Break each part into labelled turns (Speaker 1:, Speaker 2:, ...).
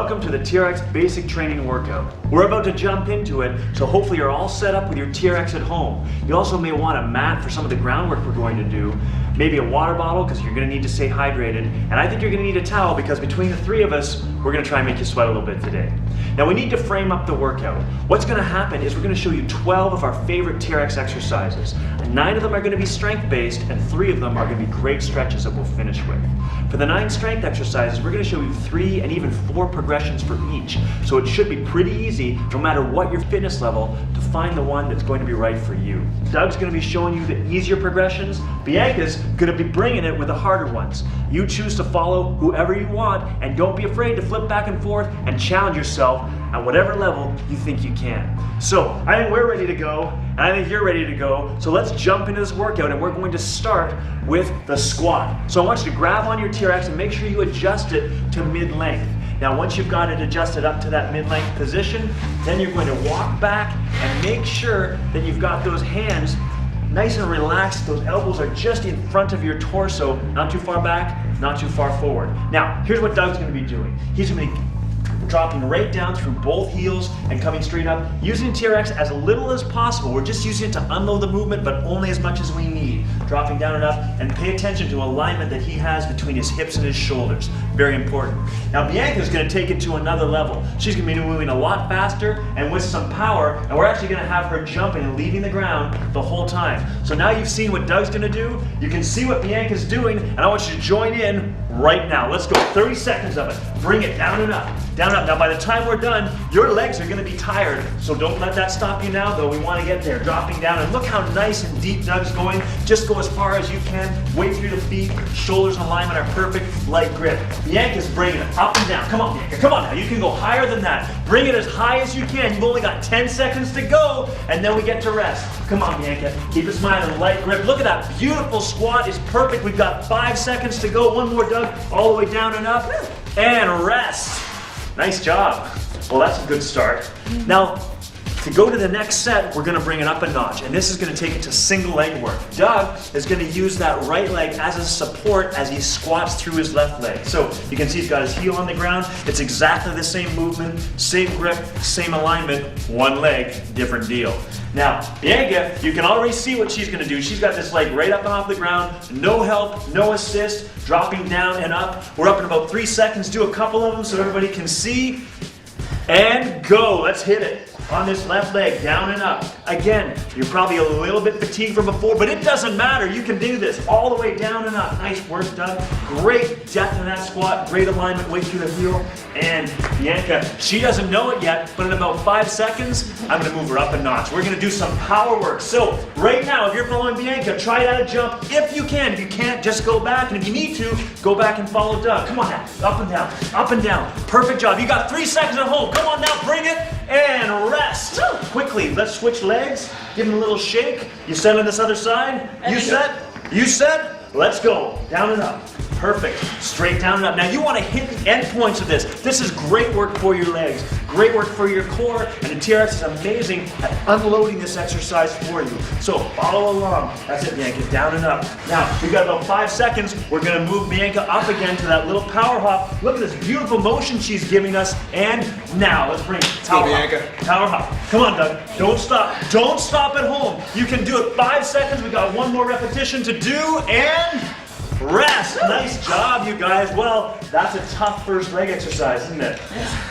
Speaker 1: Welcome to the TRX Basic Training workout. We're about to jump into it, so hopefully you're all set up with your TRX at home. You also may want a mat for some of the groundwork we're going to do, maybe a water bottle because you're going to need to stay hydrated, and I think you're going to need a towel because between the three of us, we're going to try and make you sweat a little bit today. Now we need to frame up the workout. What's going to happen is we're going to show you 12 of our favorite TRX exercises. 9 of them are going to be strength-based, and 3 of them are going to be great stretches that we'll finish with. For the 9 strength exercises, we're going to show you 3 and even 4 progressions for each. So it should be pretty easy, no matter what your fitness level, to find the one that's going to be right for you. Doug's going to be showing you the easier progressions. Bianca's going to be bringing it with the harder ones. You choose to follow whoever you want, and don't be afraid to flip back and forth and challenge yourself at whatever level you think you can. So I think we're ready to go, and I think you're ready to go. So let's jump into this workout, and we're going to start with the squat. So I want you to grab on your TRX and make sure you adjust it to mid-length. Now once you've got it adjusted up to that mid-length position, then you're going to walk back and make sure that you've got those hands nice and relaxed. Those elbows are just in front of your torso, not too far back, not too far forward. Now, here's what Doug's going to be doing. He's going to be dropping right down through both heels and coming straight up, using TRX as little as possible. We're just using it to unload the movement, but only as much as we need. Dropping down and up, and pay attention to alignment that he has between his hips and his shoulders. Very important. Now Bianca's going to take it to another level. She's going to be moving a lot faster and with some power, and we're actually going to have her jumping and leaving the ground the whole time. So now you've seen what Doug's going to do, you can see what Bianca's doing, and I want you to join in right now. Let's go, 30 seconds of it. Bring it down and up, down and up. Now by the time we're done, your legs are going to be tired, so don't let that stop you now, though. We want to get there. Dropping down, and look how nice and deep Doug's going. Just go as far as you can, weight through the feet, shoulders in alignment are perfect, light grip. Bianca's bringing it up and down. Come on, Bianca, come on now. You can go higher than that. Bring it as high as you can. You've only got 10 seconds to go, and then we get to rest. Come on, Bianca. Keep it smiling, light grip. Look at that beautiful squat. It's perfect. We've got 5 seconds to go. One more, Doug. All the way down and up, and rest. Nice job. Well, that's a good start. Now, to go to the next set, we're going to bring it up a notch, and this is going to take it to single leg work. Doug is going to use that right leg as a support as he squats through his left leg. So you can see he's got his heel on the ground. It's exactly the same movement, same grip, same alignment, one leg, different deal. Now, Bianca, you can already see what she's going to do. She's got this leg right up and off the ground, no help, no assist, dropping down and up. We're up in about 3 seconds. Do a couple of them so everybody can see. And go. Let's hit it. On this left leg, down and up. Again, you're probably a little bit fatigued from before, but it doesn't matter. You can do this all the way down and up. Nice work, Doug. Great depth in that squat, great alignment, weight through the heel. And Bianca, she doesn't know it yet, but in about 5 seconds, I'm gonna move her up a notch. We're gonna do some power work. So right now, if you're following Bianca, try that jump if you can. If you can't, just go back, and if you need to, go back and follow Doug. Come on now, up and down, up and down. Perfect job. You got 3 seconds at home. Come on now, bring it, and rest. Quickly, let's switch legs. Give him a little shake. You set on this other side. You set. You set. Let's go. Down and up. Perfect. Straight down and up. Now you want to hit the end points of this. This is great work for your legs. Great work for your core. And the TRX is amazing at unloading this exercise for you. So follow along. That's it, Bianca. Down and up. Now, we've got about 5 seconds. We're going to move Bianca up again to that little power hop. Look at this beautiful motion she's giving us. And now, let's bring it. Tower hop. Tower hop. Come on, Doug. Don't stop. Don't stop at home. You can do it. 5 seconds. We got 1 more repetition to do. And rest. Nice job, you guys. Well, that's a tough first leg exercise, isn't it?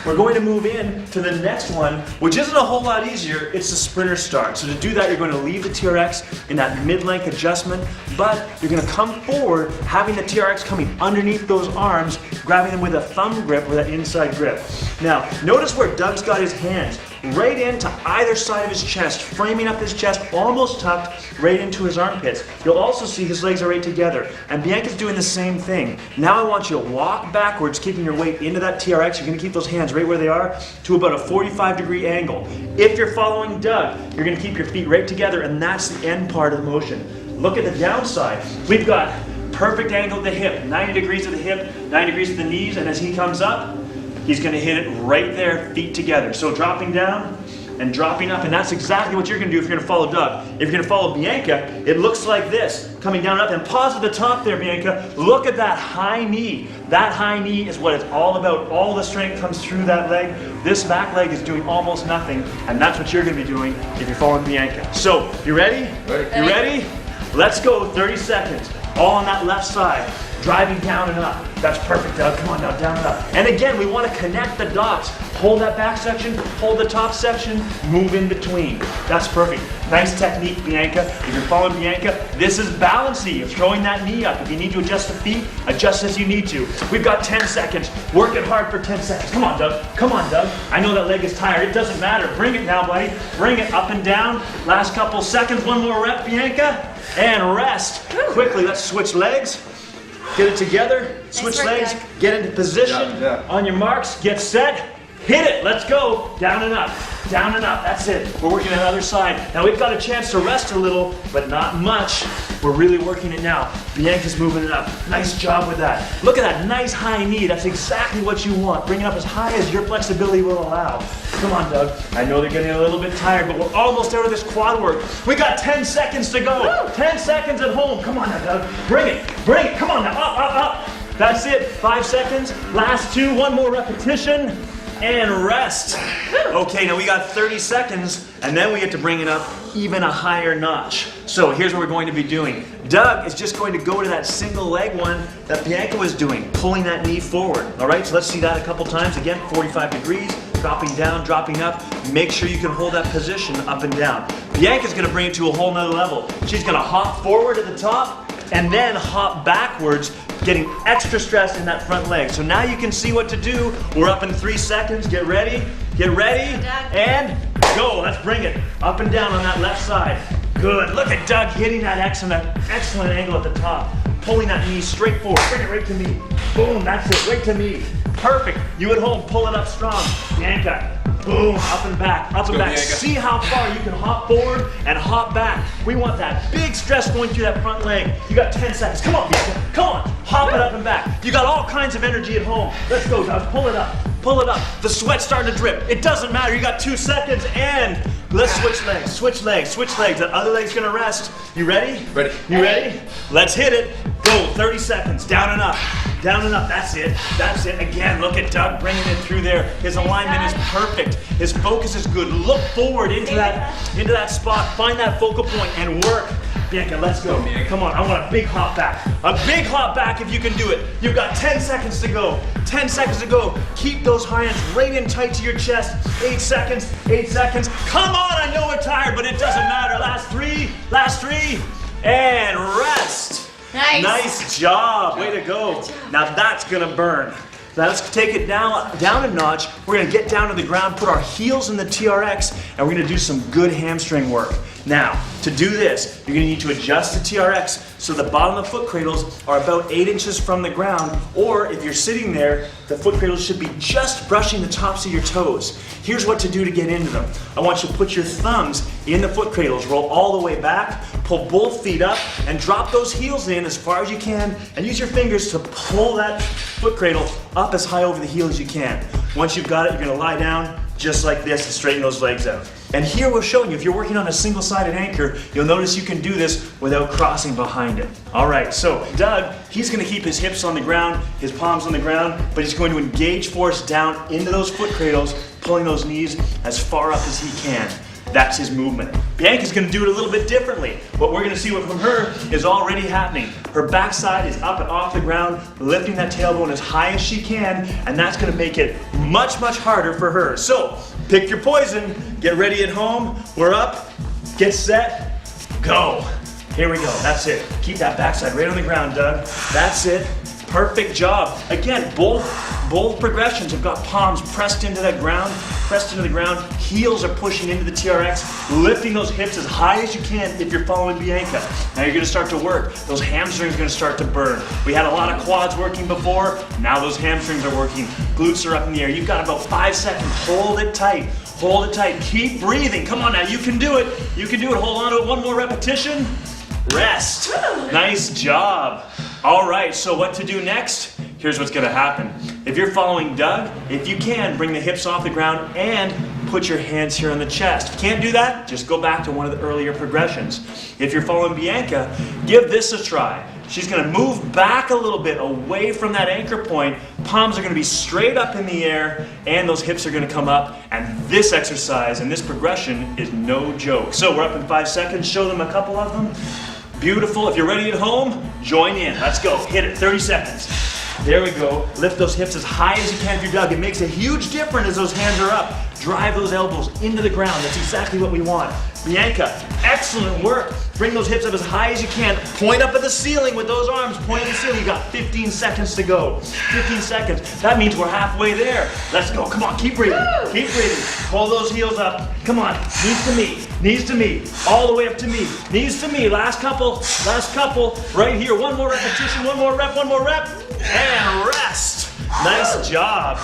Speaker 1: We're going to move in to the next one, which isn't a whole lot easier. It's the sprinter start. So to do that, you're going to leave the TRX in that mid-length adjustment, but you're going to come forward, having the TRX coming underneath those arms, grabbing them with a thumb grip or that inside grip. Now, notice where Doug's got his hands right into either side of his chest, framing up his chest, almost tucked right into his armpits. You'll also see his legs are right together. And Bianca's doing the same thing. Now I want you to walk backwards, keeping your weight into that TRX. You're going to keep those hands right where they are to about a 45-degree angle. If you're following Doug, you're going to keep your feet right together, and that's the end part of the motion. Look at the downside. We've got perfect angle at the hip, 90 degrees at the hip, 90 degrees at the knees, and as he comes up, he's going to hit it right there, feet together. So dropping down and dropping up, and that's exactly what you're going to do if you're going to follow Doug. If you're going to follow Bianca, it looks like this, coming down up, and pause at the top there, Bianca. Look at that high knee. That high knee is what it's all about. All the strength comes through that leg. This back leg is doing almost nothing, and that's what you're gonna be doing if you're following Bianca. So, you ready?
Speaker 2: Ready.
Speaker 1: You ready? Let's go, 30 seconds. All on that left side, driving down and up. That's perfect, Doug. Come on now, down and up. And again, we want to connect the dots. Hold that back section, hold the top section, move in between. That's perfect. Nice technique, Bianca. If you're following Bianca, this is balancey. You're throwing that knee up. If you need to adjust the feet, adjust as you need to. We've got 10 seconds. Work it hard for 10 seconds. Come on, Doug. Come on, Doug. I know that leg is tired. It doesn't matter. Bring it now, buddy. Bring it up and down. Last couple seconds. One more rep, Bianca. And rest. Quickly, let's switch legs. Get it together. Switch legs. Get into position. On your marks. Get set. Hit it. Let's go. Down and up. Down and up. That's it. We're working on the other side. Now we've got a chance to rest a little, but not much. We're really working it now. Bianca's moving it up. Nice job with that. Look at that nice high knee. That's exactly what you want. Bring it up as high as your flexibility will allow. Come on, Doug. I know they're getting a little bit tired, but we're almost out of this quad work. We got 10 seconds to go. Woo! 10 seconds at home. Come on now, Doug. Bring it. Bring it. Come on now. Up, up, up. That's it. 5 seconds. Last 2. One more repetition. And rest. Okay, now we got 30 seconds, and then we get to bring it up even a higher notch. So here's what we're going to be doing. Doug is just going to go to that single leg one that Bianca was doing, pulling that knee forward. All right, so let's see that a couple times. Again, 45 degrees, dropping down, dropping up. Make sure you can hold that position up and down. Bianca's gonna bring it to a whole nother level. She's gonna hop forward at the top, and then hop backwards, getting extra stress in that front leg. So now you can see what to do. We're up in 3 seconds. Get ready, and go. Let's bring it up and down on that left side. Good. Look at Doug hitting that excellent angle at the top. Pulling that knee straight forward. Bring it right to me. Boom, that's it, right to me. Perfect. You at home, pull it up strong. Bianca. Boom, up and back, up and back. Bianca. See how far you can hop forward and hop back. We want that big stress going through that front leg. You got 10 seconds. Come on, Bianca. Come on. Hop it up and back. You got all kinds of energy at home. Let's go, Doug. Pull it up. Pull it up. The sweat's starting to drip. It doesn't matter. You got 2 seconds, and let's switch legs. Switch legs. Switch legs. That other leg's gonna rest. You ready?
Speaker 2: Ready.
Speaker 1: You ready? Let's hit it. Go. 30 seconds. Down and up. Down and up. That's it. That's it. Again, look at Doug bringing it through there. His alignment is perfect. His focus is good. Look forward into that spot. Find that focal point and work. Bianca, let's go. Come on, I want a big hop back. A big hop back if you can do it. You've got 10 seconds to go. 10 seconds to go. Keep those hands right in tight to your chest. 8 seconds, 8 seconds. Come on, I know we're tired, but it doesn't matter. Last three, and rest.
Speaker 3: Nice.
Speaker 1: Nice job. Way to go. Now that's gonna burn. Now let's take it down a notch. We're gonna get down to the ground, put our heels in the TRX, and we're gonna do some good hamstring work. Now, to do this, you're gonna need to adjust the TRX so the bottom of the foot cradles are about 8 inches from the ground, or if you're sitting there, the foot cradles should be just brushing the tops of your toes. Here's what to do to get into them. I want you to put your thumbs in the foot cradles, roll all the way back, pull both feet up, and drop those heels in as far as you can, and use your fingers to pull that foot cradle up as high over the heel as you can. Once you've got it, you're gonna lie down just like this and straighten those legs out. And here we're showing you, if you're working on a single-sided anchor, you'll notice you can do this without crossing behind it. All right, so Doug, he's gonna keep his hips on the ground, his palms on the ground, but he's going to engage force down into those foot cradles, pulling those knees as far up as he can. That's his movement. Bianca's gonna do it a little bit differently. What we're gonna see from her is already happening. Her backside is up and off the ground, lifting that tailbone as high as she can, and that's gonna make it much, much harder for her. So, pick your poison, get ready at home, we're up, get set, go. Here we go, that's it. Keep that backside right on the ground, Doug. That's it, perfect job. Again, both progressions have got palms pressed into the ground, heels are pushing into the TRX, lifting those hips as high as you can if you're following Bianca. Now you're gonna start to work. Those hamstrings are gonna start to burn. We had a lot of quads working before, now those hamstrings are working. Glutes are up in the air. You've got about 5 seconds, hold it tight. Hold it tight, keep breathing. Come on now, you can do it. You can do it, hold on to it, one more repetition. Rest, nice job. All right, so what to do next? Here's what's gonna happen. If you're following Doug, if you can, bring the hips off the ground and put your hands here on the chest. If you can't do that, just go back to one of the earlier progressions. If you're following Bianca, give this a try. She's going to move back a little bit away from that anchor point. Palms are going to be straight up in the air, and those hips are going to come up. And this exercise and this progression is no joke. So we're up in 5 seconds. Show them a couple of them. Beautiful. If you're ready at home, join in. Let's go. Hit it. 30 seconds. There we go. Lift those hips as high as you can if you're Doug. It makes a huge difference as those hands are up. Drive those elbows into the ground. That's exactly what we want. Bianca, excellent work. Bring those hips up as high as you can. Point up at the ceiling with those arms. Point at the ceiling. You got 15 seconds to go. 15 seconds. That means we're halfway there. Let's go. Come on. Keep breathing. Keep breathing. Pull those heels up. Come on. Knees to me. Knees to me. All the way up to me. Knees to me. Last couple. Last couple. Right here. One more repetition. One more rep. One more rep. And rest. Nice job.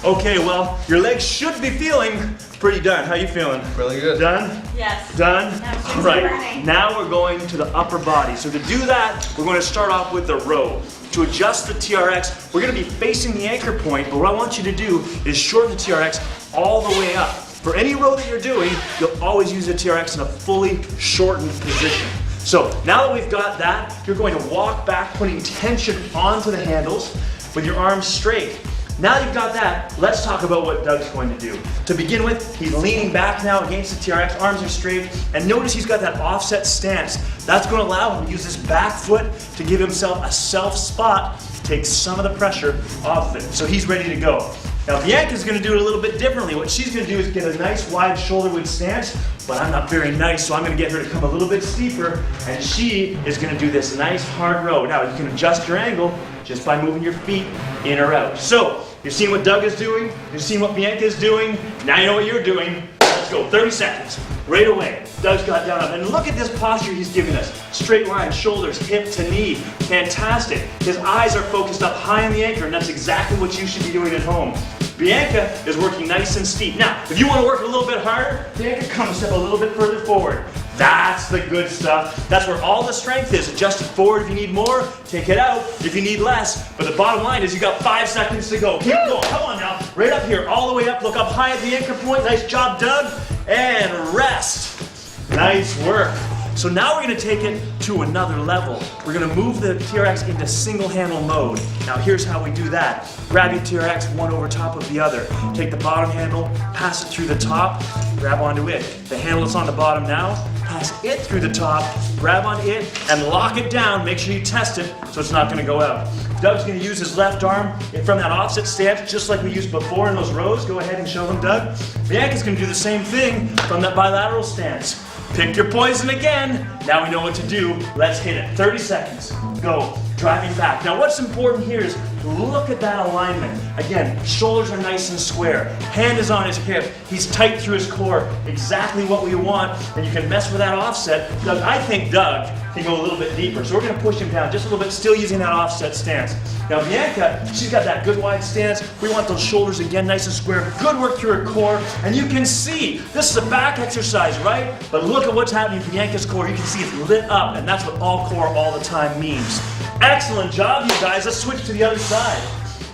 Speaker 1: Okay, well, your legs should be feeling pretty done. How you feeling?
Speaker 2: Really good.
Speaker 1: Done?
Speaker 3: Yes.
Speaker 1: Done? All right.
Speaker 3: Burning.
Speaker 1: Now we're going to the upper body. So to do that, we're going to start off with the row. To adjust the TRX, we're going to be facing the anchor point, but what I want you to do is shorten the TRX all the way up. For any row that you're doing, you'll always use the TRX in a fully shortened position. So now that we've got that, you're going to walk back, putting tension onto the handles with your arms straight. Now you've got that, let's talk about what Doug's going to do. To begin with, he's leaning back now against the TRX, arms are straight, and notice he's got that offset stance. That's going to allow him to use his back foot to give himself a self spot, take some of the pressure off of it. So he's ready to go. Now Bianca's going to do it a little bit differently. What she's going to do is get a nice wide shoulder width stance, but I'm not very nice, so I'm going to get her to come a little bit steeper, and she is going to do this nice hard row. Now you can adjust your angle just by moving your feet in or out. So, you've seen what Doug is doing, you've seen what Bianca is doing, now you know what you're doing. Let's go, 30 seconds, right away. Doug's got down up, and look at this posture he's giving us. Straight line, shoulders, hip to knee, fantastic. His eyes are focused up high on the anchor, and that's exactly what you should be doing at home. Bianca is working nice and steep. Now, if you want to work a little bit harder, Bianca, come a step a little bit further forward. That's the good stuff. That's where all the strength is. Adjust it forward if you need more, take it out if you need less. But the bottom line is you got 5 seconds to go. Keep going, come on now. Right up here, all the way up, look up high at the anchor point. Nice job, Doug. And rest. Nice work. So now we're going to take it to another level. We're going to move the TRX into single handle mode. Now here's how we do that. Grab your TRX one over top of the other. Take the bottom handle, pass it through the top, grab onto it. The handle that's on the bottom now, pass it through the top, grab on it, and lock it down. Make sure you test it so it's not going to go out. Doug's going to use his left arm from that offset stance just like we used before in those rows. Go ahead and show them, Doug. Bianca's going to do the same thing from that bilateral stance. Pick your poison again. Now we know what to do. Let's hit it. 30 seconds. Go. Driving back. Now what's important here is look at that alignment. Again, shoulders are nice and square. Hand is on his hip. He's tight through his core. Exactly what we want. And you can mess with that offset. Doug, I think Doug can go a little bit deeper. So we're going to push him down just a little bit, still using that offset stance. Now Bianca, she's got that good wide stance. We want those shoulders again nice and square. Good work through her core. And you can see, this is a back exercise, right? But look at what's happening in Bianca's core. You can see it's lit up. And that's what all core all the time means. Excellent job, you guys. Let's switch to the other side.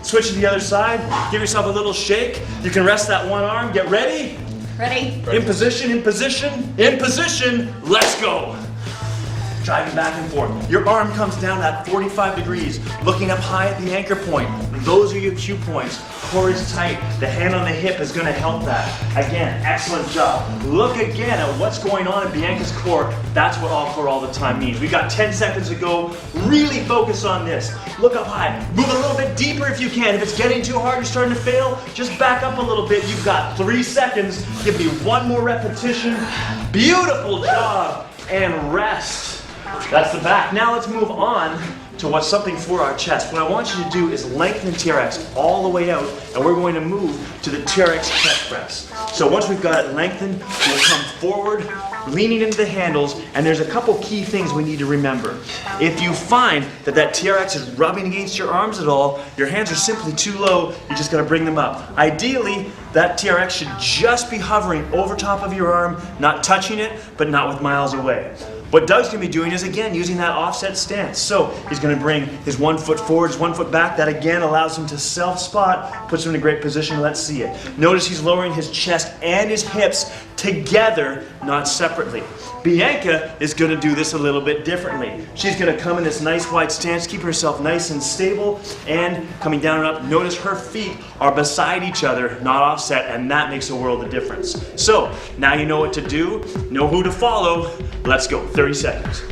Speaker 1: Switch to the other side. Give yourself a little shake. You can rest that one arm. Get ready.
Speaker 3: Ready.
Speaker 1: In position, in position, in position. Let's go. Driving back and forth. Your arm comes down at 45 degrees, looking up high at the anchor point. Those are your cue points. Core is tight. The hand on the hip is going to help that. Again, excellent job. Look again at what's going on in Bianca's core. That's what all core all the time means. We got 10 seconds to go. Really focus on this. Look up high. Move a little bit deeper if you can. If it's getting too hard, you're starting to fail, just back up a little bit. You've got 3 seconds. Give me one more repetition. Beautiful job. And rest. That's the back. Now let's move on to what's something for our chest. What I want you to do is lengthen TRX all the way out, and we're going to move to the TRX chest press. So once we've got it lengthened, we'll come forward, leaning into the handles, and there's a couple key things we need to remember. If you find that that TRX is rubbing against your arms at all, your hands are simply too low, you just gotta bring them up. Ideally, that TRX should just be hovering over top of your arm, not touching it, but not with miles away. What Doug's gonna be doing is, again, using that offset stance. So he's gonna bring his 1 foot forward, his 1 foot back. That again allows him to self-spot, puts him in a great position. Let's see it. Notice he's lowering his chest and his hips together, not separately. Bianca is gonna do this a little bit differently. She's gonna come in this nice wide stance, keep herself nice and stable, and coming down and up. Notice her feet are beside each other, not offset, and that makes a world of difference. So now you know what to do, know who to follow. Let's go, 30 seconds,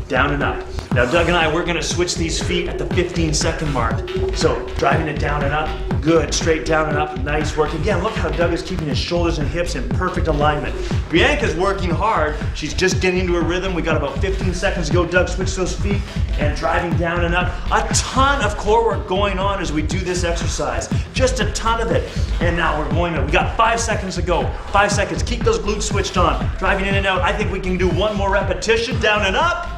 Speaker 1: down and up. Now Doug and I, we're gonna switch these feet at the 15-second mark. So driving it down and up, good, straight down and up, nice work. Again, look how Doug is keeping his shoulders and hips in perfect alignment. Bianca's working hard, she's just getting into her rhythm. We got about 15 seconds to go. Doug, switch those feet and driving down and up. A ton of core work going on as we do this exercise, just a ton of it. And now we got 5 seconds to go. 5 seconds, keep those glutes switched on, driving in and out. I think we can do one more repetition, down and up.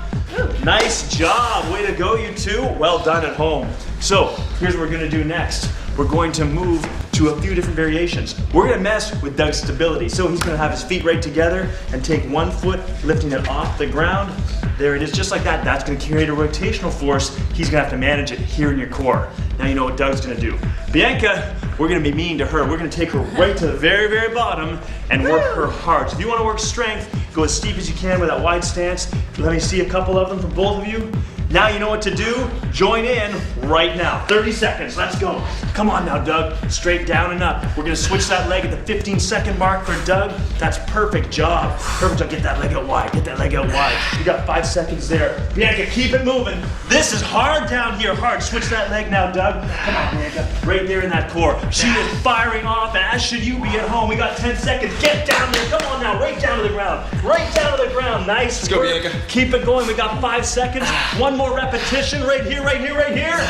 Speaker 1: Nice job, way to go you two. Well done at home. So here's what we're gonna do next. We're going to move to a few different variations. We're gonna mess with Doug's stability. So he's gonna have his feet right together and take 1 foot, lifting it off the ground. There it is, just like that. That's gonna create a rotational force. He's gonna have to manage it here in your core. Now you know what Doug's gonna do. Bianca, we're gonna be mean to her. We're gonna take her right to the very, very bottom and work her hard. So if you wanna work strength, go as steep as you can with that wide stance. Let me see a couple of them from both of you. Now you know what to do. Join in right now. 30 seconds, let's go. Come on now, Doug. Straight down and up. We're gonna switch that leg at the 15-second mark for Doug. That's perfect job. Perfect job, get that leg out wide, get that leg out wide. You got 5 seconds there. Bianca, keep it moving. This is hard down here, hard. Switch that leg now, Doug. Come on, Bianca. Right there in that core. She is firing off, and as should you be at home. We got 10 seconds. Get down there, come on now. Right down to the ground. Right down to the ground, nice.
Speaker 2: Let's go, Bianca.
Speaker 1: Keep it going, we got 5 seconds. One more repetition, right here, right here, right here.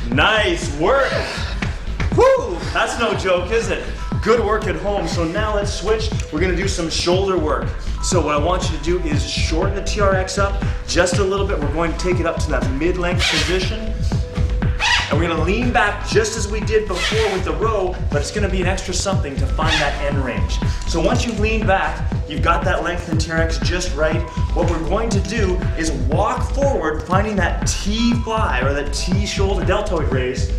Speaker 1: Nice work. Woo, that's no joke, is it? Good work at home. So now let's switch. We're gonna do some shoulder work. So what I want you to do is shorten the TRX up just a little bit. We're going to take it up to that mid-length position. And we're gonna lean back just as we did before with the row, but it's gonna be an extra something to find that end range. So once you've leaned back, you've got that length in TRX just right. What we're going to do is walk forward, finding that T fly or that T shoulder deltoid raise.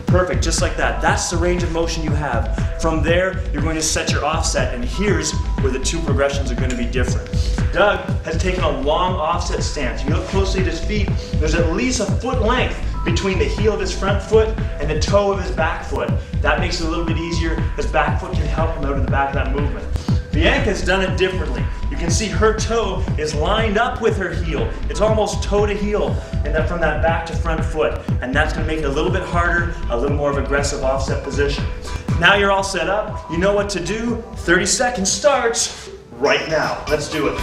Speaker 1: Perfect, just like that. That's the range of motion you have. From there, you're going to set your offset, and here's where the two progressions are going to be different. Doug has taken a long offset stance. If you look closely at his feet, there's at least a foot length between the heel of his front foot and the toe of his back foot. That makes it a little bit easier. His back foot can help him out of the back of that movement. Bianca's done it differently. You can see her toe is lined up with her heel. It's almost toe to heel, and then from that back to front foot. And that's gonna make it a little bit harder, a little more of an aggressive offset position. Now you're all set up, you know what to do. 30 seconds starts right now. Let's do it.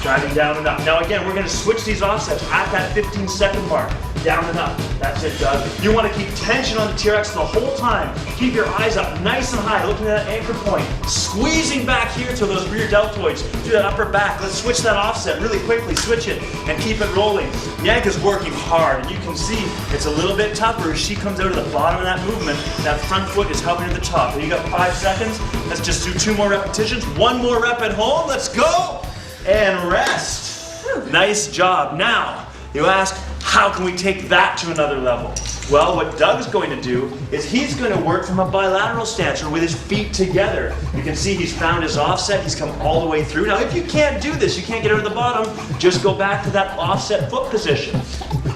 Speaker 1: Driving down and up. Now again, we're gonna switch these offsets at that 15-second mark. Down and up. That's it, Doug. You want to keep tension on the TRX the whole time. Keep your eyes up nice and high, looking at that anchor point. Squeezing back here to those rear deltoids, through that upper back. Let's switch that offset really quickly. Switch it and keep it rolling. Bianca's working hard, and you can see it's a little bit tougher as she comes out of the bottom of that movement. That front foot is helping her to the top. And you got 5 seconds. Let's just do 2 more repetitions. 1 more rep at home. Let's go. And rest. Nice job. Now, you ask, how can we take that to another level? Well, what Doug's going to do is he's going to work from a bilateral stance or with his feet together. You can see he's found his offset. He's come all the way through. Now, if you can't do this, you can't get out of the bottom, just go back to that offset foot position.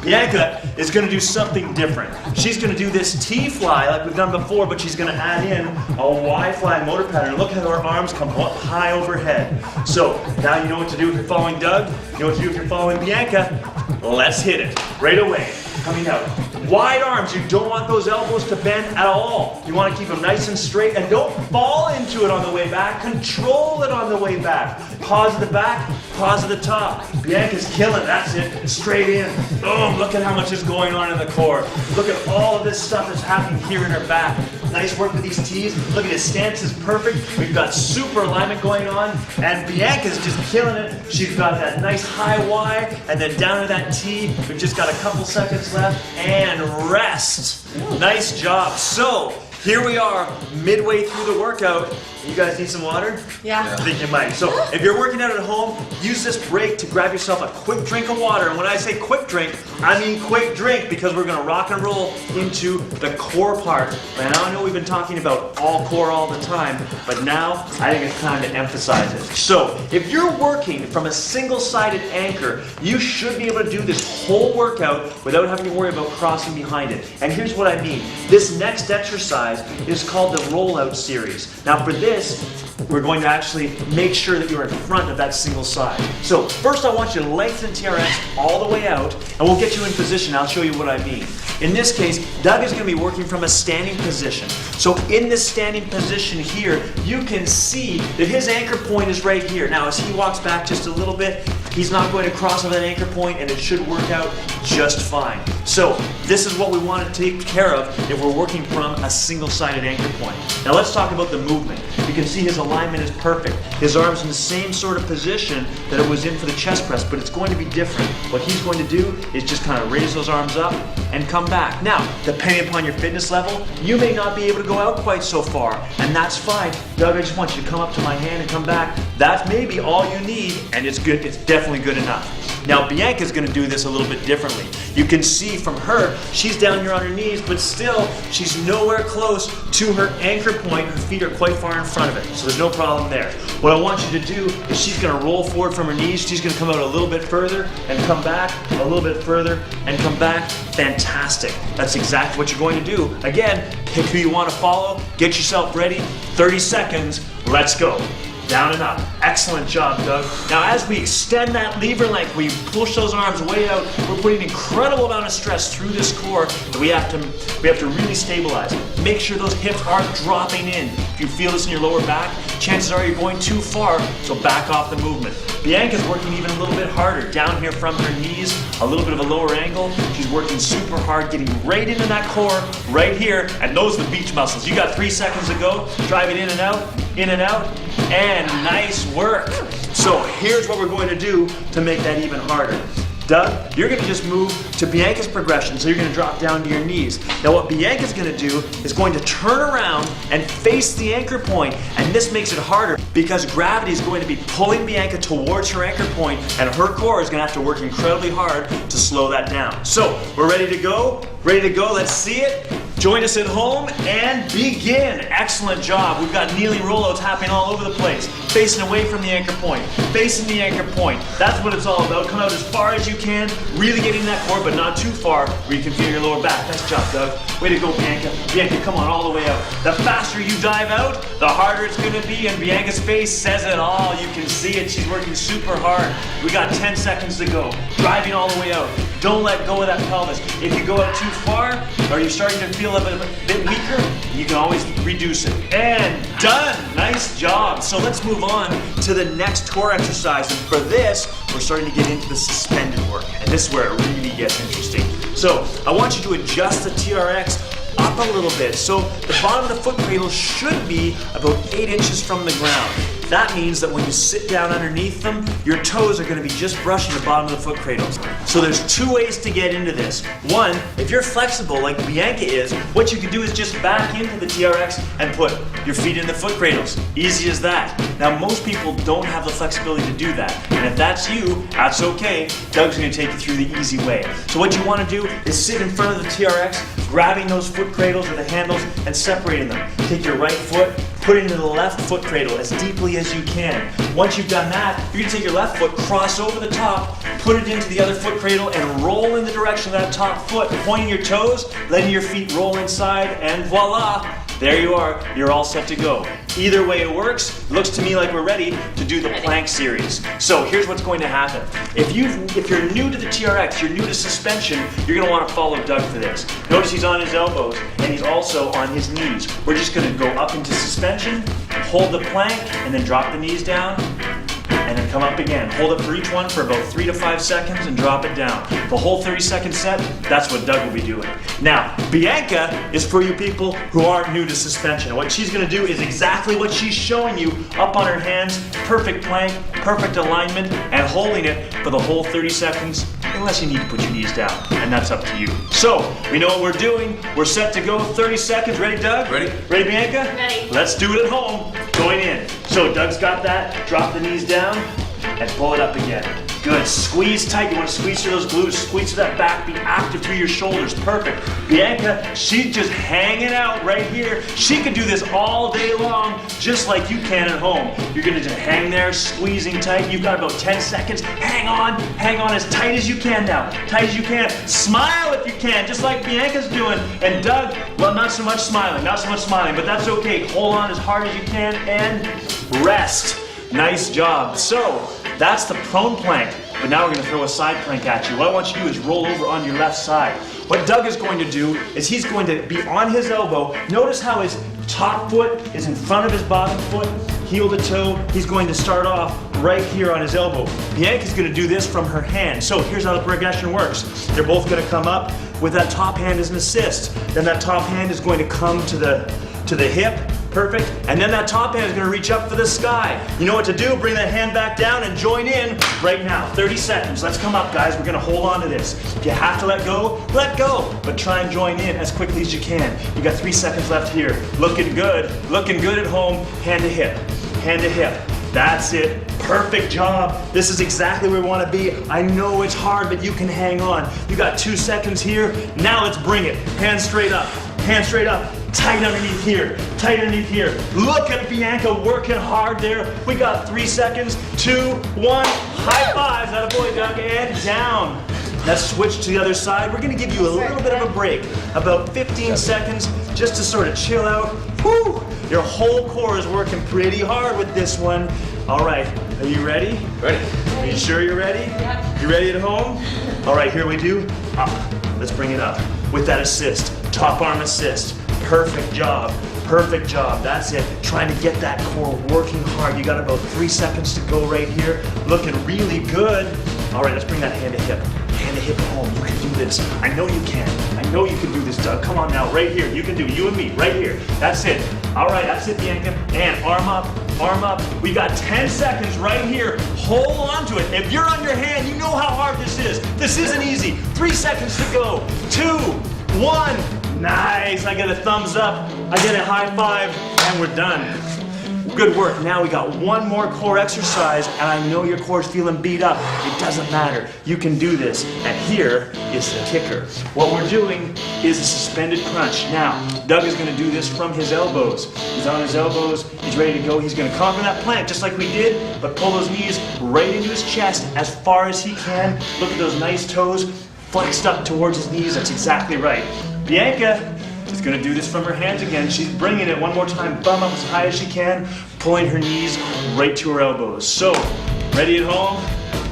Speaker 1: Bianca is going to do something different. She's going to do this T-fly like we've done before, but she's going to add in a Y-fly motor pattern. Look how her arms come up high overhead. So now you know what to do if you're following Doug. You know what to do if you're following Bianca. Let's hit it right away. Coming out. Wide arms. You don't want those elbows to bend at all. You want to keep them nice and straight, and don't fall into it on the way back. Control it on the way back. Pause at the back, pause at the top. Bianca's killing. That's it. Straight in. Boom. Look at how much is going on in the core. Look at all of this stuff that's happening here in her back. Nice work with these T's. Look at his stance is perfect. We've got super alignment going on, and Bianca's just killing it. She's got that nice high Y, and then down to that T. We've just got a couple seconds left, and rest. Nice job. So here we are, midway through the workout. You guys need some water?
Speaker 2: Yeah.
Speaker 1: I think you might. So if you're working out at home, use this break to grab yourself a quick drink of water. And when I say quick drink, I mean quick drink, because we're gonna rock and roll into the core part. And I know we've been talking about all core all the time, but now I think it's time to emphasize it. So if you're working from a single-sided anchor, you should be able to do this whole workout without having to worry about crossing behind it. And here's what I mean. This next exercise is called the rollout series. Now for this, we're going to actually make sure that you're in front of that single side. So first I want you to lengthen TRX all the way out, and we'll get you in position. I'll show you what I mean. In this case, Doug is going to be working from a standing position. So in this standing position here, you can see that his anchor point is right here. Now as he walks back just a little bit, he's not going to cross over that anchor point, and it should work out just fine. So this is what we want to take care of if we're working from a single-sided anchor point. Now let's talk about the movement. You can see his alignment is perfect. His arm's in the same sort of position that it was in for the chest press, but it's going to be different. What he's going to do is just kind of raise those arms up and come back. Now, depending upon your fitness level, you may not be able to go out quite so far, and that's fine. Doug, I just want you to come up to my hand and come back. That's maybe all you need, and it's good. It's definitely good enough. Now, Bianca's going to do this a little bit differently. You can see from her, she's down here on her knees, but still, she's nowhere close to her anchor point. Her feet are quite far in front of it, so there's no problem there. What I want you to do is she's going to roll forward from her knees. She's going to come out a little bit further and come back, a little bit further and come back. Fantastic. That's exactly what you're going to do. Again, pick who you want to follow. Get yourself ready. 30 seconds. Let's go. Down and up. Excellent job, Doug. Now as we extend that lever length, we push those arms way out, we're putting an incredible amount of stress through this core that we have to really stabilize. Make sure those hips aren't dropping in. If you feel this in your lower back, chances are you're going too far, so back off the movement. Bianca's working even a little bit harder. Down here from her knees, a little bit of a lower angle. She's working super hard, getting right into that core, right here, and those are the beach muscles. You got 3 seconds to go. Drive it in and out, and nice work. So here's what we're going to do to make that even harder. Doug, you're going to just move to Bianca's progression, so you're going to drop down to your knees. Now what Bianca's going to do is going to turn around and face the anchor point, and this makes it harder because gravity is going to be pulling Bianca towards her anchor point, and her core is going to have to work incredibly hard to slow that down. So we're ready to go? Ready to go? Let's see it. Join us at home and begin. Excellent job. We've got kneeling rollouts happening all over the place. Facing away from the anchor point. Facing the anchor point. That's what it's all about. Come out as far as you can. Really getting that core, but not too far where you can feel your lower back. Nice job, Doug. Way to go, Bianca. Bianca, come on, all the way out. The faster you dive out, the harder it's going to be, and Bianca's face says it all. You can see it. She's working super hard. We got 10 seconds to go. Driving all the way out. Don't let go of that pelvis. If you go out too far, or you're starting to feel a bit weaker, you can always reduce it. And done! Nice job. So let's move on to the next core exercise. And for this, we're starting to get into the suspended work. And this is where it really gets interesting. So I want you to adjust the TRX up a little bit. So the bottom of the foot cradle should be about 8 inches from the ground. That means that when you sit down underneath them, your toes are going to be just brushing the bottom of the foot cradles. So there's 2 ways to get into this. One, if you're flexible like Bianca is, what you can do is just back into the TRX and put your feet in the foot cradles. Easy as that. Now most people don't have the flexibility to do that. And if that's you, that's okay. Doug's going to take you through the easy way. So what you want to do is sit in front of the TRX, grabbing those foot cradles or the handles and separating them. Take your right foot, put it into the left foot cradle as deeply as you can. Once you've done that, you're going to take your left foot, cross over the top, put it into the other foot cradle, and roll in the direction of that top foot, pointing your toes, letting your feet roll inside, and voila! There you are, you're all set to go. Either way it works, it looks to me like we're ready to do the plank series. So here's what's going to happen. If you're new to the TRX, you're new to suspension, you're going to want to follow Doug for this. Notice he's on his elbows and he's also on his knees. We're just going to go up into suspension, hold the plank, and then drop the knees down, and then come up again. Hold it for each one for about 3 to 5 seconds and drop it down. The whole 30-second set, that's what Doug will be doing. Now, Bianca is for you people who aren't new to suspension. What she's gonna do is exactly what she's showing you, up on her hands, perfect plank, perfect alignment, and holding it for the whole 30 seconds unless you need to put your knees down, and that's up to you. So, we know what we're doing. We're set to go, 30 seconds. Ready, Doug?
Speaker 2: Ready.
Speaker 1: Ready, Bianca?
Speaker 3: Ready.
Speaker 1: Let's do it at home. Join in. So, Doug's got that. Drop the knees down and pull it up again. Good. Squeeze tight. You want to squeeze through those glutes, squeeze through that back, be active through your shoulders. Perfect. Bianca, she's just hanging out right here. She could do this all day long, just like you can at home. You're going to just hang there, squeezing tight. You've got about 10 seconds. Hang on as tight as you can now. Tight as you can. Smile if you can, just like Bianca's doing. And Doug, well, not so much smiling, but that's okay. Hold on as hard as you can and rest. Nice job. So, that's the prone plank, but now we're going to throw a side plank at you. What I want you to do is roll over on your left side. What Doug is going to do is he's going to be on his elbow. Notice how his top foot is in front of his bottom foot, heel to toe. He's going to start off right here on his elbow. Bianca's going to do this from her hand. So here's how the progression works. They're both going to come up with that top hand as an assist. Then that top hand is going to come to the hip. Perfect. And then that top hand is going to reach up for the sky. You know what to do. Bring that hand back down and join in right now. 30 seconds. Let's come up, guys. We're going to hold on to this. If you have to let go, let go. But try and join in as quickly as you can. You got 3 seconds left here. Looking good. Looking good at home. Hand to hip. Hand to hip. That's it. Perfect job. This is exactly where we want to be. I know it's hard, but you can hang on. You got 2 seconds here. Now let's bring it. Hands straight up. Hands straight up. Tight underneath here. Tight underneath here. Look at Bianca working hard there. We got 3 seconds. 2, 1. High fives. Attaboy, Doug. And down. Let's switch to the other side. We're going to give you a little bit of a break. About 15 seconds just to sort of chill out. Whew. Your whole core is working pretty hard with this one. All right. Are you ready?
Speaker 2: Ready.
Speaker 1: Are you sure you're ready?
Speaker 3: Yeah.
Speaker 1: You ready at home? All right, here we do. Up. Let's bring it up with that assist. Top arm assist. Perfect job. Perfect job. That's it. Trying to get that core working hard. You got about 3 seconds to go right here. Looking really good. All right, let's bring that hand to hip. Hand to hip at home. You can do this. I know you can. I know you can do this, Doug. Come on now, right here. You can do it. You and me, right here. That's it. All right, that's it, Bianca. And arm up, arm up. We got 10 seconds right here. Hold on to it. If you're on your hand, you know how hard this is. This isn't easy. 3 seconds to go. 2, 1. Nice. I get a thumbs up. I get a high five, and we're done. Good work. Now we got one more core exercise, and I know your core is feeling beat up. It doesn't matter. You can do this. And here is the kicker. What we're doing is a suspended crunch. Now, Doug is going to do this from his elbows. He's on his elbows. He's ready to go. He's going to come from that plank just like we did, but pull those knees right into his chest as far as he can. Look at those nice toes flexed up towards his knees. That's exactly right. Bianca is going to do this from her hands again. She's bringing it one more time, bum up as high as she can, pulling her knees right to her elbows. So, ready at home?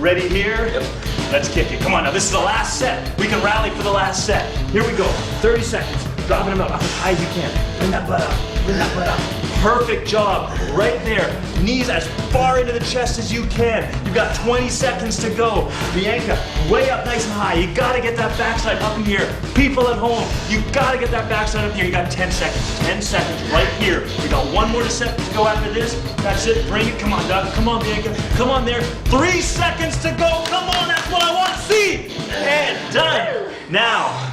Speaker 1: Ready here?
Speaker 2: Yep.
Speaker 1: Let's kick it. Come on now, this is the last set. We can rally for the last set. Here we go. 30 seconds. Dropping them up as high as you can. Bring that butt up. Bring that butt up. Perfect job. Right there. Knees as far into the chest as you can. You've got 20 seconds to go. Bianca, way up nice and high. You gotta get that backside up in here. People at home, you gotta get that backside up here. You got 10 seconds. 10 seconds right here. We got one more set to go after this. That's it. Bring it. Come on, Doug. Come on, Bianca. Come on there. 3 seconds to go. Come on. That's what I want to see. And done. Now,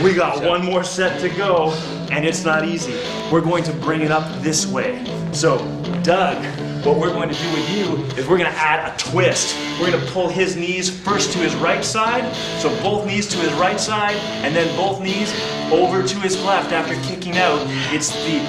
Speaker 1: we got one more set to go, and it's not easy. We're going to bring it up this way. So, Doug, what we're going to do with you is we're going to add a twist. We're going to pull his knees first to his right side, so both knees to his right side, and then both knees over to his left after kicking out. It's the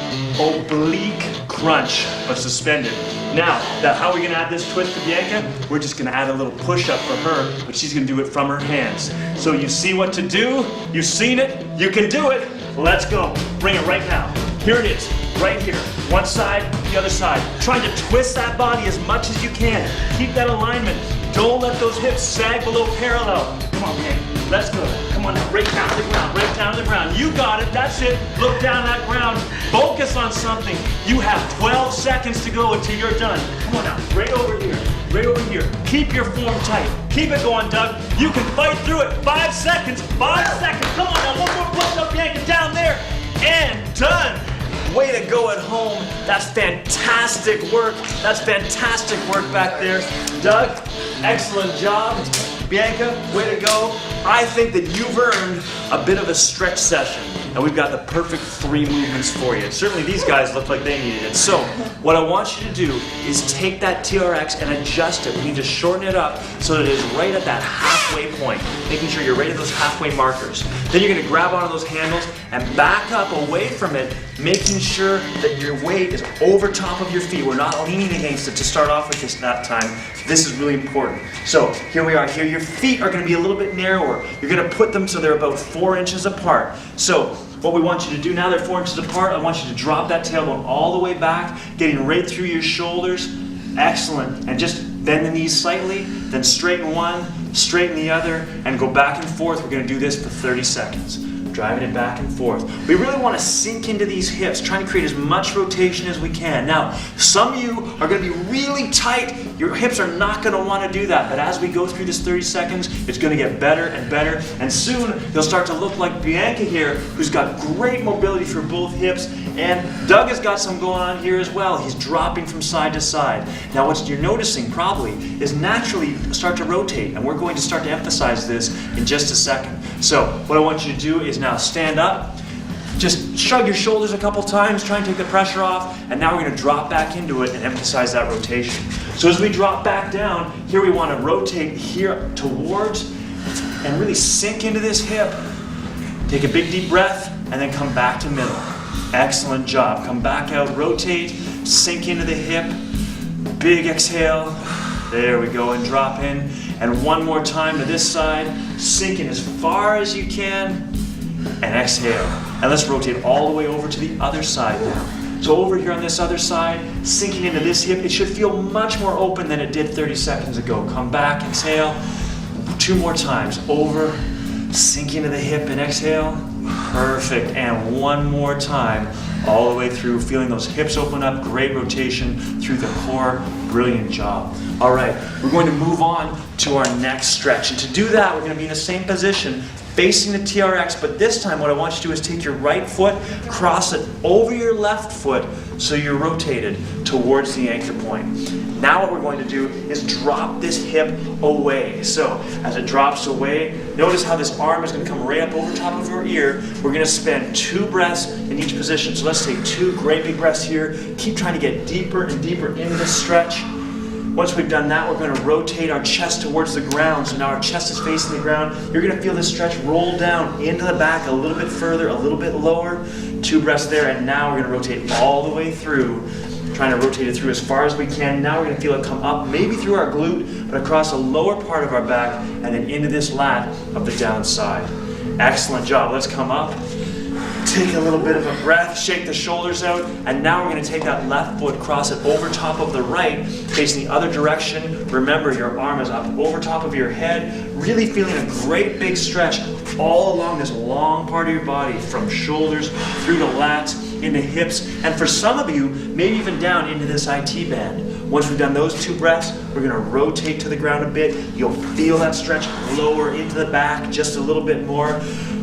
Speaker 1: oblique crunch, but suspended. Now, how are we going to add this twist to Bianca? We're just going to add a little push-up for her, but she's going to do it from her hands. So you see what to do, you've seen it, you can do it. Let's go. Bring it right now. Here it is, right here. One side, the other side. Trying to twist that body as much as you can. Keep that alignment. Don't let those hips sag below parallel. Come on, Bianca. Let's go. Come on now, right down to the ground, right down to the ground. You got it, that's it. Look down that ground. Focus on something. You have 12 seconds to go until you're done. Come on now, right over here, right over here. Keep your form tight. Keep it going, Doug. You can fight through it. 5 seconds, 5 seconds. Come on now, one more push up, Bianca, down there. And done. Way to go at home. That's fantastic work. That's fantastic work back there. Doug, excellent job. Bianca, way to go. I think that you've earned a bit of a stretch session, and we've got the perfect 3 movements for you. Certainly these guys look like they needed it. So what I want you to do is take that TRX and adjust it. We need to shorten it up so that it is right at that halfway point, making sure you're right at those halfway markers. Then you're gonna grab onto those handles and back up away from it, making sure that your weight is over top of your feet. We're not leaning against it to start off with this that time. This is really important. So here we are. Here your feet are going to be a little bit narrower. You're going to put them so they're about 4 inches apart. So what we want you to do now, they're 4 inches apart, I want you to drop that tailbone all the way back, getting right through your shoulders. Excellent. And just bend the knees slightly, then straighten one, straighten the other, and go back and forth. We're going to do this for 30 seconds. Driving it back and forth. We really want to sink into these hips, trying to create as much rotation as we can. Now, some of you are going to be really tight. Your hips are not going to want to do that, but as we go through this 30 seconds, it's going to get better and better, and soon they'll start to look like Bianca here, who's got great mobility for both hips, and Doug has got some going on here as well. He's dropping from side to side. Now, what you're noticing probably is naturally start to rotate, and we're going to start to emphasize this in just a second. So, what I want you to do is now stand up, just shrug your shoulders a couple times, try and take the pressure off, and now we're going to drop back into it and emphasize that rotation. So as we drop back down, here we want to rotate here towards and really sink into this hip. Take a big deep breath and then come back to middle. Excellent job. Come back out, rotate, sink into the hip, big exhale. There we go, and drop in. And one more time to this side, sink in as far as you can, and exhale. And let's rotate all the way over to the other side now. So over here on this other side, sinking into this hip, it should feel much more open than it did 30 seconds ago. Come back, exhale. 2 more times. Over, sink into the hip and exhale. Perfect. And one more time, all the way through, feeling those hips open up, great rotation through the core. Brilliant job. All right, we're going to move on to our next stretch. And to do that, we're going to be in the same position, facing the TRX, but this time what I want you to do is take your right foot, cross it over your left foot so you're rotated towards the anchor point. Now what we're going to do is drop this hip away. So as it drops away, notice how this arm is going to come right up over top of your ear. We're going to spend 2 breaths in each position. So let's take 2 great big breaths here. Keep trying to get deeper and deeper into the stretch. Once we've done that, we're going to rotate our chest towards the ground. So now our chest is facing the ground. You're going to feel this stretch roll down into the back a little bit further, a little bit lower. 2 breaths there, and now we're going to rotate all the way through, trying to rotate it through as far as we can. Now we're going to feel it come up, maybe through our glute, but across the lower part of our back, and then into this lat of the downside. Excellent job. Let's come up. Take a little bit of a breath, shake the shoulders out, and now we're going to take that left foot, cross it over top of the right, facing the other direction. Remember, your arm is up over top of your head, really feeling a great big stretch all along this long part of your body, from shoulders through to lats, into hips, and for some of you, maybe even down into this IT band. Once we've done those 2 breaths, we're going to rotate to the ground a bit. You'll feel that stretch lower into the back just a little bit more.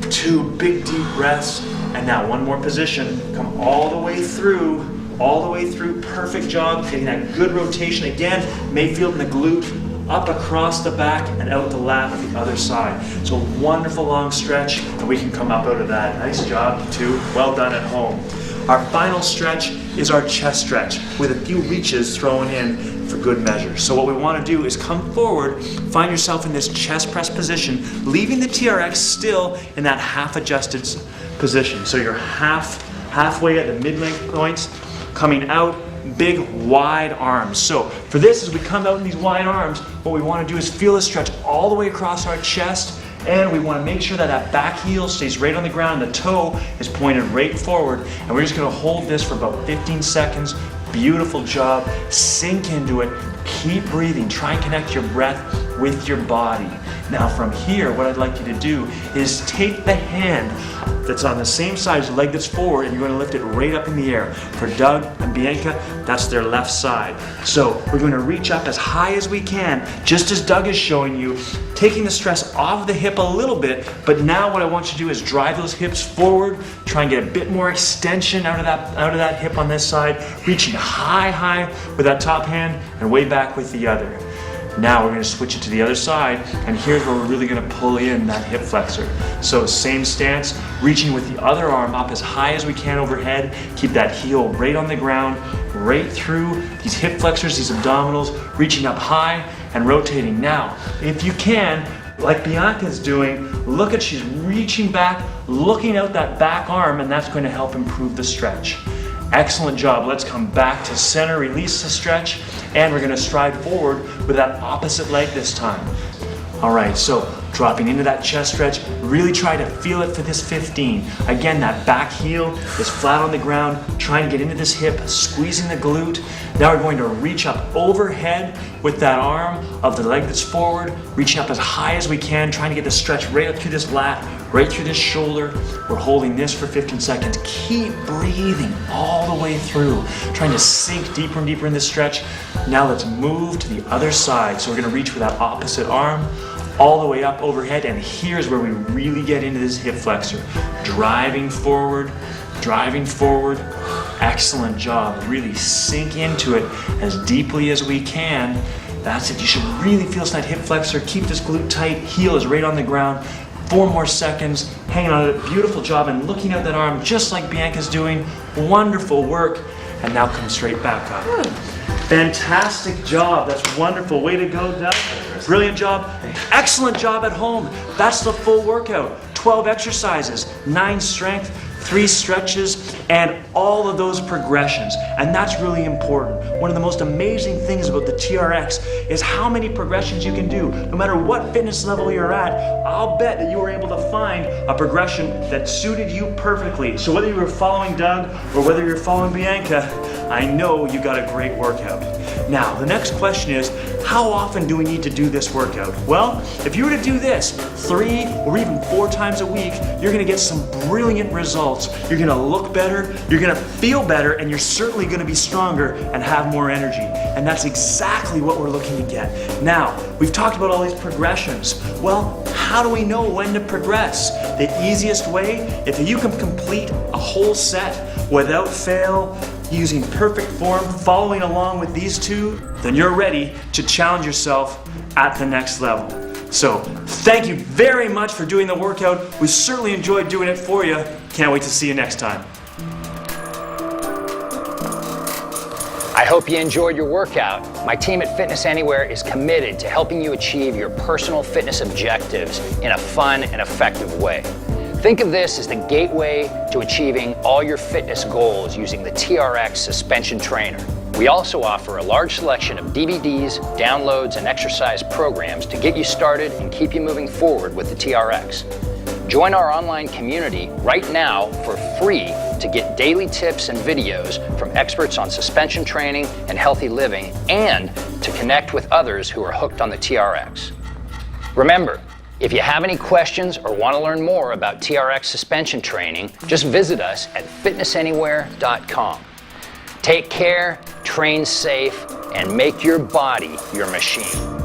Speaker 1: 2 big deep breaths. And now one more position. Come all the way through, perfect job, getting that good rotation. Again, may feel in the glute, up across the back and out the lat of the other side. So wonderful long stretch, and we can come up out of that. Nice job, you two. Well done at home. Our final stretch is our chest stretch, with a few reaches thrown in for good measure. So what we want to do is come forward, find yourself in this chest press position, leaving the TRX still in that half adjusted position. So you're halfway at the mid-length points, coming out, big wide arms. So for this, as we come out in these wide arms, what we want to do is feel a stretch all the way across our chest, and we want to make sure that that back heel stays right on the ground, the toe is pointed right forward, and we're just going to hold this for about 15 seconds. Beautiful job. Sink into it. Keep breathing. Try and connect your breath with your body. Now from here, what I'd like you to do is take the hand that's on the same side as the leg that's forward, and you're going to lift it right up in the air. For Doug and Bianca, that's their left side. So we're going to reach up as high as we can, just as Doug is showing you, taking the stress off of the hip a little bit, but now what I want you to do is drive those hips forward, try and get a bit more extension out of that hip on this side, reaching high with that top hand and way back with the other. Now we're going to switch it to the other side, and here's where we're really going to pull in that hip flexor. So same stance, reaching with the other arm up as high as we can overhead. Keep that heel right on the ground, right through these hip flexors, these abdominals, reaching up high and rotating. Now, if you can, like Bianca's doing, look at, she's reaching back, looking out that back arm, and that's going to help improve the stretch. Excellent job. Let's come back to center, release the stretch, and we're going to stride forward with that opposite leg this time. All right, so dropping into that chest stretch, really try to feel it for this 15. Again, that back heel is flat on the ground, trying to get into this hip, squeezing the glute. Now we're going to reach up overhead with that arm of the leg that's forward, reaching up as high as we can, trying to get the stretch right up through this lat, right through this shoulder. We're holding this for 15 seconds. Keep breathing all the way through, trying to sink deeper and deeper in this stretch. Now let's move to the other side. So we're going to reach with that opposite arm all the way up overhead, and here's where we really get into this hip flexor. Driving forward, excellent job. Really sink into it as deeply as we can. That's it, you should really feel that hip flexor. Keep this glute tight, heel is right on the ground. 4 more seconds, hanging on it, beautiful job, and looking at that arm just like Bianca's doing. Wonderful work, and now come straight back up. Good. Fantastic job, that's wonderful. Way to go, Doug. Brilliant job. Excellent job at home. That's the full workout. 12 exercises, 9 strength, 3 stretches, and all of those progressions. And that's really important. One of the most amazing things about the TRX is how many progressions you can do. No matter what fitness level you're at, I'll bet that you were able to find a progression that suited you perfectly. So whether you were following Doug or whether you're following Bianca, I know you got a great workout. Now, the next question is, how often do we need to do this workout? Well, if you were to do this 3 or even 4 times a week, you're gonna get some brilliant results. You're gonna look better, you're gonna feel better, and you're certainly gonna be stronger and have more energy. And that's exactly what we're looking to get. Now, we've talked about all these progressions. Well, how do we know when to progress? The easiest way, if you can complete a whole set without fail, using perfect form, following along with these 2, then you're ready to challenge yourself at the next level. So, thank you very much for doing the workout. We certainly enjoyed doing it for you. Can't wait to see you next time.
Speaker 2: I hope you enjoyed your workout. My team at Fitness Anywhere is committed to helping you achieve your personal fitness objectives in a fun and effective way. Think of this as the gateway to achieving all your fitness goals using the TRX Suspension Trainer. We also offer a large selection of DVDs, downloads, and exercise programs to get you started and keep you moving forward with the TRX. Join our online community right now for free to get daily tips and videos from experts on suspension training and healthy living, and to connect with others who are hooked on the TRX. Remember, if you have any questions or want to learn more about TRX suspension training, just visit us at fitnessanywhere.com. Take care, train safe, and make your body your machine.